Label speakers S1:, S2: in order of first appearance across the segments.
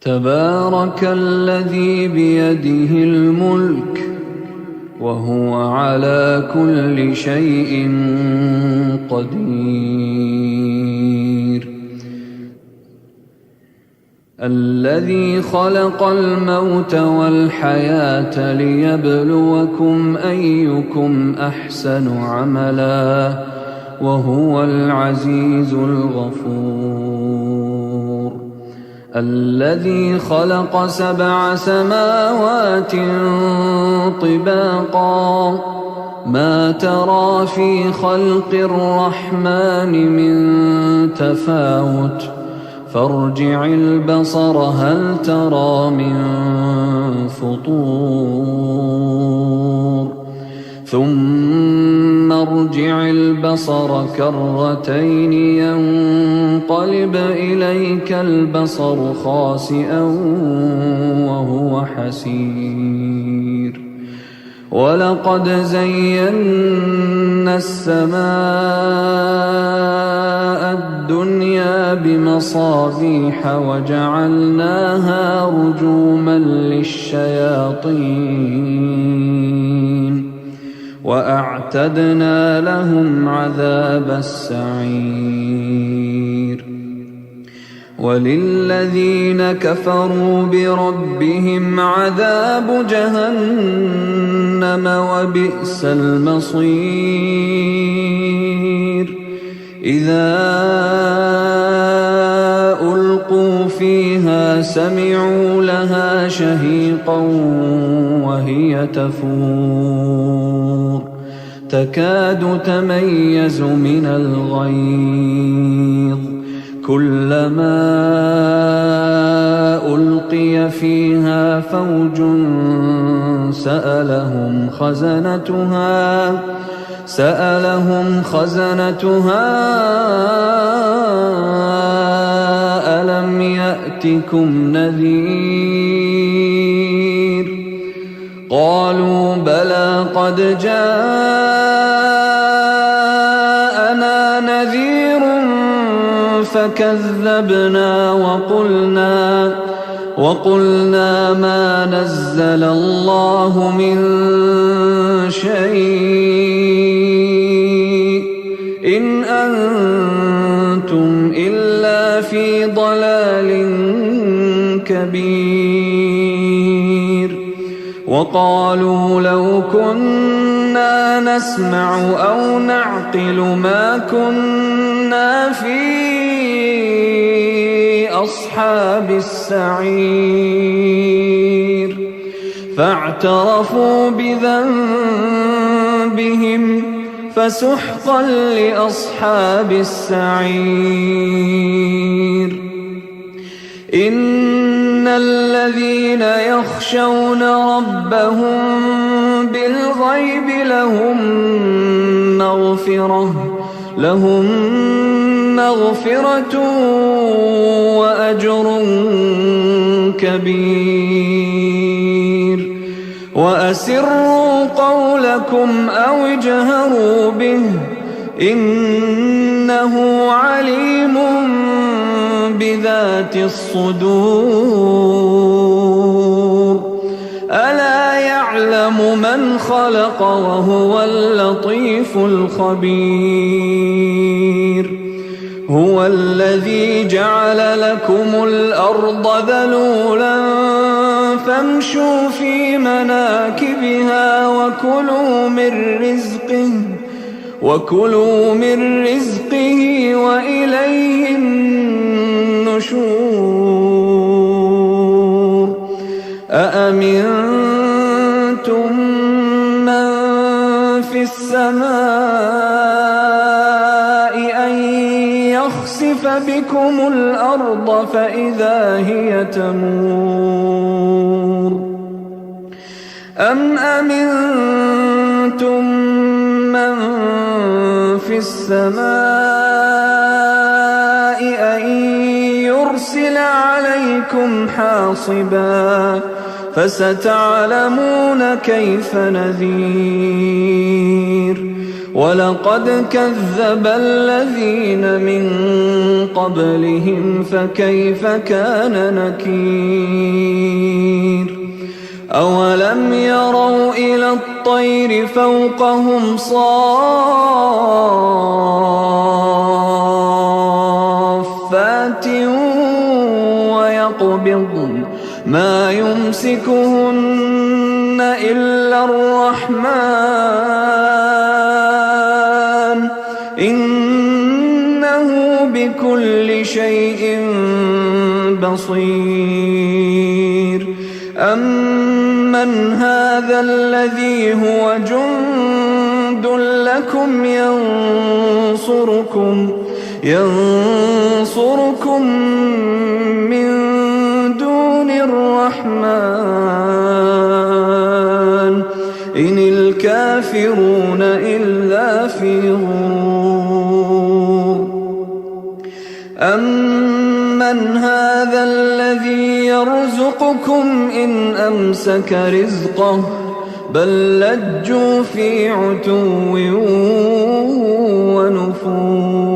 S1: تبارك الذي بيده الملك وهو على كل شيء قدير. الذي خلق الموت والحياة ليبلوكم أيكم أحسن عملا وهو العزيز الغفور. الذي خلق 7 سماوات طباقا ما ترى في خلق الرحمن من تفاوت فارجع البصر هل ترى من فطور ثم ارجع البصر كرتين ينقلب إليك البصر خاسئا وهو حسير. ولقد زينا السماء الدنيا بمصابيح وجعلناها رجوما للشياطين وأعتدنا لهم عذاب السعير. وللذين كفروا بربهم عذاب جهنم وبئس المصير. إذا ألقوا فيها سمعوا لها شهيقا وهي تفور تكاد تميز من الغيظ كلما ألقي فيها فوج سألهم خزنتها ألم يأتكم نذير قالوا بلى قد جاءنا نذير فكذبنا وقلنا ما نزل الله من شيء إن أنتم إلا في ضلال كبير. وقالوا لو كنا نسمع أو نعقل ما كنا في أصحاب السعير فاعترفوا بذنبهم فسحقا لأصحاب السعير. إن الذين يخشون ربهم بالغيب لهم مغفرة وأجر كبير. وأسروا قولكم أو اجهروا به إنه عليم بذات الصدور. ألا يعلم من خلق وهو اللطيف الخبير. هو الذي جعل لكم الأرض ذلولا فامشوا في مناكبها وكلوا من رزقه وإليه النشور. أأمنتم من في السماء أن يخسف بكم الأرض فإذا هي تمور أم أمنتم من في السماء أن يرسل عليكم حاصبا فستعلمون كيف نذير. ولقد كذب الذين من قبلهم فكيف كان نكير أولم يروا إلى الطير فوقهم صافات ويقبضن ما يمسكهن إلا الرحمن إنه بكل شيء بصير أمن هذا الذي هو جند لكم ينصركم من دون الرحمن إن الكافرون إلا في غرور أمن هذا الذي يرزقكم إن أمسك رزقه بل لجوا في عتو ونفور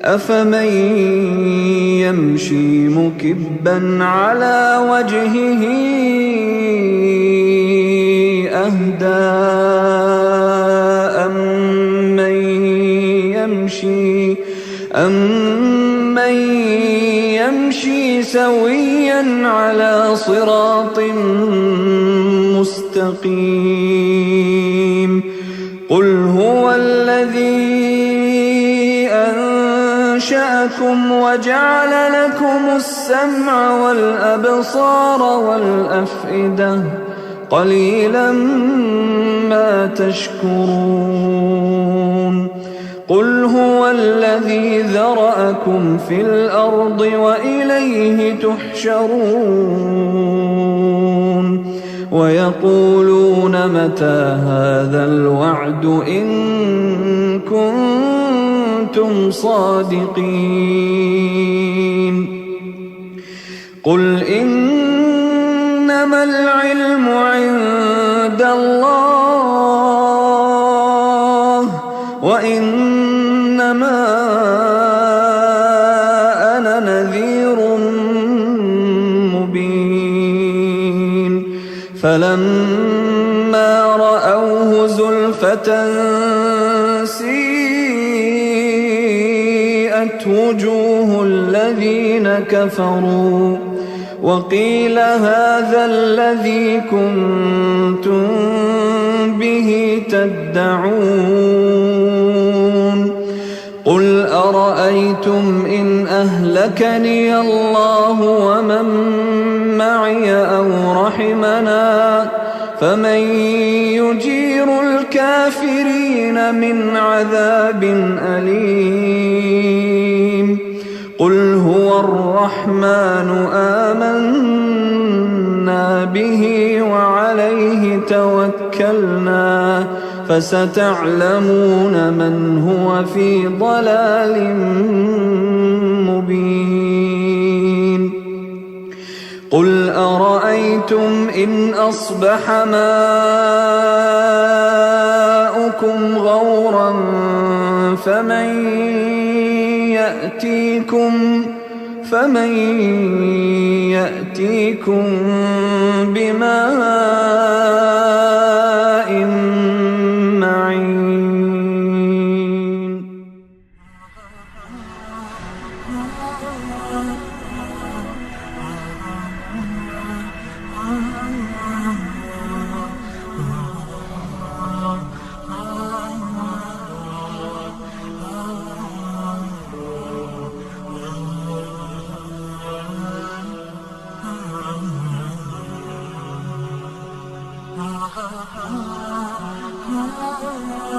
S1: أفمن يمشي مكبا على وجهه أهدى أمن يمشي سويا على صراط مستقيم قل هو الذي أنشأكم وجعل لكم السمع والأبصار والأفئدة قليلا ما تشكرون قل هو الذي ذرأكم في الأرض وإليه تحشرون ويقولون متى هذا الوعد إن كنتم صادقين قل إنما العلم عند الله وإنما أنا نذير مبين فلما رأوه زلفة سيئت وجوه الذين كفروا وقيل هذا الذي كنتم به تدعون قل أرأيتم إن أهلكني الله ومن معي أو رحمنا فمن يجير الكافرين من عذاب أليم قل هو الرحمن آمنا به وعليه توكلنا فستعلمون من هو في ضلال مبين قل أرأيتم إن أصبح ماؤكم غورا فمن يأتيكم بماء معين
S2: ha ha ha ha